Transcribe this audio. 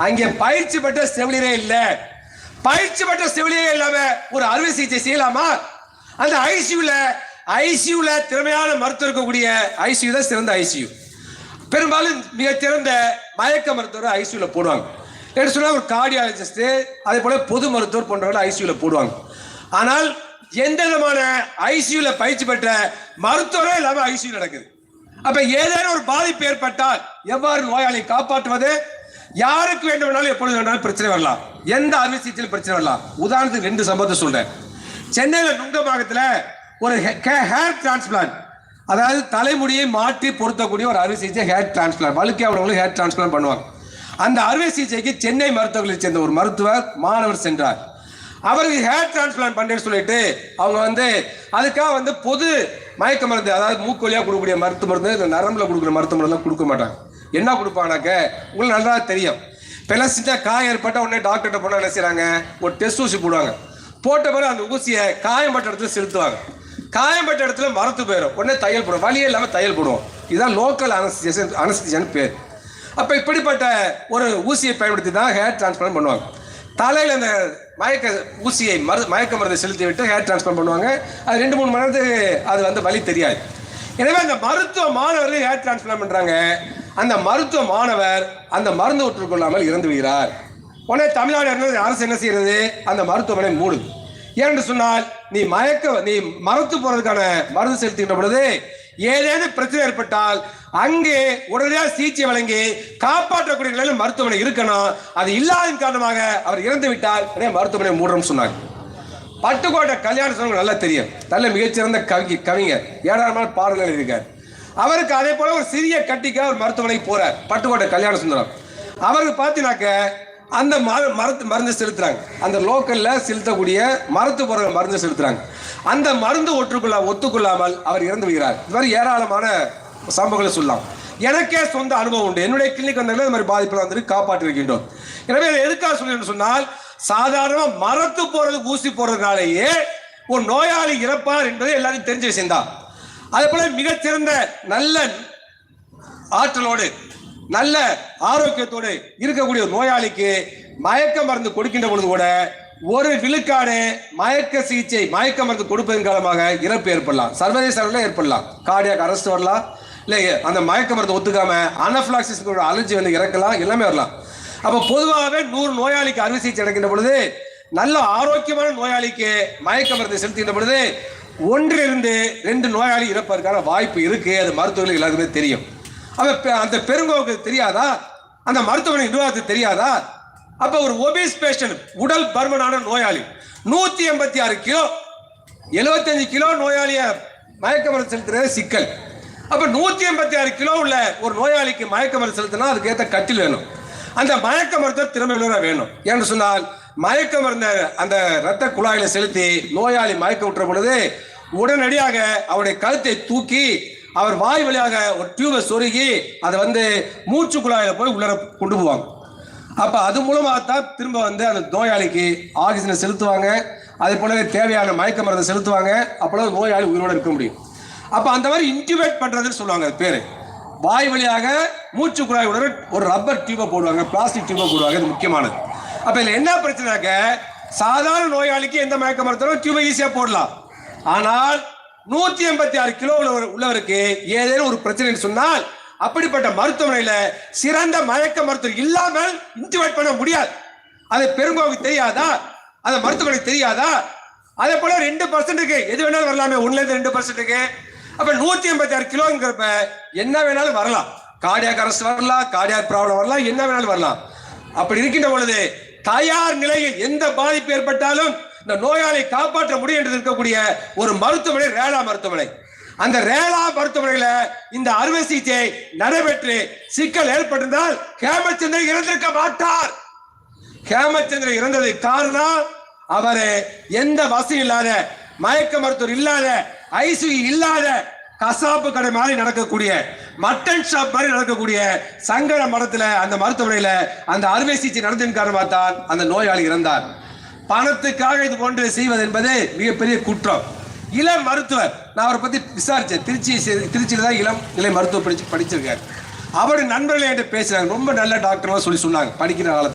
அங்கே பயிற்சி பெற்ற செவிலியரே இல்ல. பயிற்சி பெற்ற செவிலியரே இல்லாம ஒரு அறுவை சிகிச்சை செய்யலாமா? அந்த ஐசியூல திறமையான மருத்துவர் இருக்கக்கூடிய ஐசியூ தான் சிறந்த ஐசியூ. பெரும்பாலும் மிக சிறந்த மயக்க மருத்துவர் ஐசியூல போடுவாங்க. என்று சொன்னா ஒரு கார்டியாலஜிஸ்ட், அதே போல பொது மருத்துவர் போன்றவர்கள் ஐசியூல போடுவாங்க. ஆனால் எந்த விதமான ஐசியூல பயிற்சி பெற்ற மருத்துவரே இல்லாம ஐசியூ நடக்குது. அப்ப ஏதேனும் ஒரு பாதிப்பு ஏற்பட்டால் எவ்வாறு நோயாளியை காப்பாற்றுவது? யாருக்கு வேண்டுமானாலும் எப்பொழுது வேண்டாலும் பிரச்சனை வரலாம். எந்த அறுவை சிகிச்சையில் பிரச்சனை வரலாம். உதாரணத்துக்கு 2 சம்பவத்தை சொல்றேன். சென்னையில் நுங்கம்பாக்கத்தில் ஒரு ஹேர் டிரான்ஸ்பிளான்ட், அதாவது தலைமுடியை மாற்றி பொருத்தக்கூடிய ஒரு அறுவை சிகிச்சை ஹேர் டிரான்ஸ்பிளான்ட், வழுக்கை உள்ளவங்களுக்கு ஹேர் டிரான்ஸ்பிளான்ட் பண்ணுவாங்க. அந்த அறுவை சிகிச்சைக்கு சென்னை மருத்துவர்களை சேர்ந்த ஒரு மருத்துவர் மாணவர் சென்றார். அவருக்கு ஹேர் டிரான்ஸ்பிளான்ட் பண்ணுறேன்னு சொல்லிட்டு அவங்க அதுக்காக பொது மயக்க மருந்து, அதாவது மூக்கு வழியாக கொடுக்கக்கூடிய மருந்து, இந்த நரம்பில் கொடுக்குற மருத்துவ மருந்துலாம் கொடுக்க மாட்டாங்க. என்ன கொடுப்பாங்கனாக்க உங்களுக்கு நல்லா தெரியும். இப்போல்லாம் சின்ன காயம் ஏற்பட்டால் உடனே டாக்டர்கிட்ட போனால் என்ன செய்கிறாங்க, ஒரு டெஸ்ட் ஊசி போடுவாங்க. போட்ட பிறகு அந்த ஊசியை காயம்பட்ட இடத்துல செலுத்துவாங்க. காயம்பட்ட இடத்துல மரத்து போயிடும், உடனே தையல் போடுவோம். வலியே இல்லாமல் தையல் போடுவோம். இதுதான் லோக்கல் அனஸ்தீசியான்னு பேர். அப்போ இப்படிப்பட்ட ஒரு ஊசியை பயன்படுத்தி தான் ஹேர் டிரான்ஸ்பிளான்ட் பண்ணுவாங்க. தலையில் அந்த மயக்க மருந்தை செலுத்தி விட்டு ஹேர் டிரான்ஸ்பிளான்ட் பண்ணுவாங்க. அது 2-3 மணி நேரத்துக்கு அது வலி தெரியாது. எனவே அந்த மருத்துவ மாணவர்கள் ஹேர் டிரான்ஸ்பிளான்ட் பண்ணுறாங்க. அந்த மருத்துவ மாணவர் அந்த மருந்து ஒற்றுக்கொள்ளாமல் இறந்து விடுகிறார். உடனே தமிழ்நாடு அரசு என்ன செய்யறது, அந்த மருத்துவமனை மூடுது. ஏன்னு சொன்னால் நீ மரத்து போறதுக்கான மருந்து செலுத்துகின்ற பொழுது ஏதேனும் பிரச்சனை ஏற்பட்டால் அங்கே உடனடியாக சிகிச்சை வழங்கி காப்பாற்றக்கூடிய நிலையில் மருத்துவமனை இருக்கணும். அது இல்லாத காரணமாக அவர் இறந்து விட்டால் மருத்துவமனை மூடுறோம்னு சொன்னாங்க. பட்டுக்கோட்டை கல்யாண சுந்தரம் நல்லா தெரியும். நல்ல மிகச்சிறந்த கவிஞர், ஏராளமான பாடல்கள் எழுதியிருக்கார். அவருக்கு அதே போல ஒரு சிறிய கட்டிக்க ஒரு மருத்துவமனைக்கு போறார். பட்டுக்கோட்டை கல்யாண சுந்தரம் அவருக்கு பார்த்தீங்கன்னாக்க அந்த மருந்து செலுத்துறாங்க. அந்த லோக்கல்ல செலுத்தக்கூடிய மருத்துவ பொருள் மருந்து செலுத்துறாங்க. அந்த மருந்து ஒத்துக்கொள்ளாமல் அவர் இறந்து விடுகிறார். இது மாதிரி ஏராளமான சம்பவங்களை சொல்லலாம். எனக்கே சொந்த அனுபவம் உண்டு. என்னுடைய கிளினிக் வந்தவர்கள் இந்த மாதிரி பாதிப்பில் காப்பாற்றி இருக்கின்றோம். எனவே எதுக்காக சொல்லுன்னு சொன்னால், சாதாரணமாக மரத்து போறதுக்கு ஊசி போறதுனாலேயே ஒரு நோயாளி இறப்பார் என்பது எல்லாரும் தெரிஞ்ச விஷயம்தான். அதே போல மிகச்சிறந்த நல்ல ஆற்றலோடு நல்ல ஆரோக்கியத்தோடு இருக்கக்கூடிய நோயாளிக்கு மயக்க மருந்து கொடுக்கின்ற பொழுது கூட ஒரு விழுக்காடு மயக்க மருந்து கொடுப்பதன் காரணமாக இறப்பு ஏற்படலாம். சர்வதேச அளவில் ஏற்படலாம். கார்டியாக் அரெஸ்ட் வரலாம். இல்லை அந்த மயக்க மருந்து ஒத்துக்காம அனஃபிலாக்சிஸ் அலர்ஜி இறக்கலாம். எல்லாமே வரலாம். அப்போ பொதுவாகவே 100 நோயாளிக்கு அறுவை சிகிச்சை நடக்கின்ற பொழுது நல்ல ஆரோக்கியமான நோயாளிக்கு மயக்க மருந்து செலுத்துகின்ற பொழுது 1-2 நோயாளி இறப்பதற்கான வாய்ப்பு இருக்கு. அது மருத்துவர்கள் எல்லாருக்குமே தெரியும். அந்த பெருங்கோவுக்கு தெரியாதா? அந்த மருத்துவமனை நிர்வாகத்துக்கு தெரியாதா? அப்ப ஒரு ஒபீஸ் பேஷண்ட், உடல் பருமனான நோயாளி, 186 கிலோ, 75 கிலோ நோயாளிய மயக்க மருந்து செலுத்துறது சிக்கல். அப்ப 186 கிலோ உள்ள ஒரு நோயாளிக்கு மயக்க மருந்து செலுத்தினா அதுக்கு ஏற்ற கட்டில் வேணும். அந்த மயக்க மருத்துவர் திறமை வேணும். என்று சொன்னால் மயக்க மருந்த அந்த இரத்த குழாயில செலுத்தி நோயாளி மயக்க விட்டுற பொழுது உடனடியாக அவருடைய கழுத்தை தூக்கி அவர் வாய் வழியாக ஒரு டியூபை சொருகி அதை மூச்சு குழாயில போய் உள்ள கொண்டு போவாங்க. அப்ப அது மூலமாகத்தான் திரும்ப அந்த நோயாளிக்கு ஆக்சிஜனை செலுத்துவாங்க. அதே போலவே தேவையான மயக்க மருந்தை செலுத்துவாங்க. அப்பொழுது நோயாளி உயிரோடு இருக்க முடியும். அப்ப அந்த மாதிரி இன்டியூபேட் பண்றதுன்னு சொல்லுவாங்க. அது பேரு வாய் வழியாக மூச்சு குழாயுடன் ஒரு ரப்பர் டியூபை போடுவாங்க, பிளாஸ்டிக் டியூபை போடுவாங்க. இது முக்கியமானது. அப்ப இதுல என்ன பிரச்சனைனாக்க, சாதாரண நோயாளிக்கு எந்த மயக்க மருத்துவம் டியூபை ஈஸியா போடலாம். ஆனால் 186 கிலோ உள்ளவருக்கு ஏதேனும் ஒரு பிரச்சனை சொன்னால் அப்படிப்பட்ட மருத்துவமனையில சிறந்த மயக்க மருத்துவர் இல்லாமல் இன்டியூபேட் பண்ண முடியாது. அது பெருங்கோவுக்கு தெரியாதா? அது மருத்துவமனைக்கு தெரியாதா? அதே போல 2% எது வேணாலும் வரலாமே, 1-2%. அப்ப 186 கிலோங்கிறப்ப என்ன வேணாலும் வரலாம். கார்டியாக் அரெஸ்ட் வரலாம், கார்டியாக் ப்ராப்ளம் வரலாம், என்ன வேணாலும் வரலாம். அப்படி இருக்கின்ற பொழுது தயார் நிலையில் எந்த பாதிப்பு ஏற்பட்டாலும் இந்த நோயாளியை காப்பாற்ற முடியும் என்று இருக்கக்கூடிய ஒரு மருத்துவமனை ரேலா மருத்துவமனை. அந்த ரேலா மருத்துவமனையில இந்த அறுவை சிகிச்சை நடைபெற்று சிக்கல் ஏற்பட்டிருந்தால் ஹேமச்சந்திரன் இறந்திருக்க மாட்டார். ஹேமச்சந்திரன் இறந்ததை காரணம் அவரு எந்த வசதி இல்லாத, மயக்க மருத்துவர் இல்லாத, ஐசியூ இல்லாத, கசாப்பு கடை மாதிரி நடக்கக்கூடிய, மட்டன் ஷாப் மாதிரி நடக்கக்கூடிய சங்கர மடத்துல அந்த மருத்துவமனையில அந்த அறுவை சிகிச்சை நடந்ததின் காரணமாக தான் அந்த நோயாளி இறந்தார். பணத்துக்காக இது போன்று செய்வது என்பது மிகப்பெரிய குற்றம். இளம் மருத்துவர், நான் அவரை பத்தி விசாரிச்சேன். திருச்சியில தான் இளம் நிலை மருத்துவ படிச்சிருக்காரு. அவருடைய நண்பர்களே என்கிட்ட பேசுறாங்க, ரொம்ப நல்ல டாக்டர்லாம் சொல்லி சொன்னாங்க படிக்கிற காலத்துல.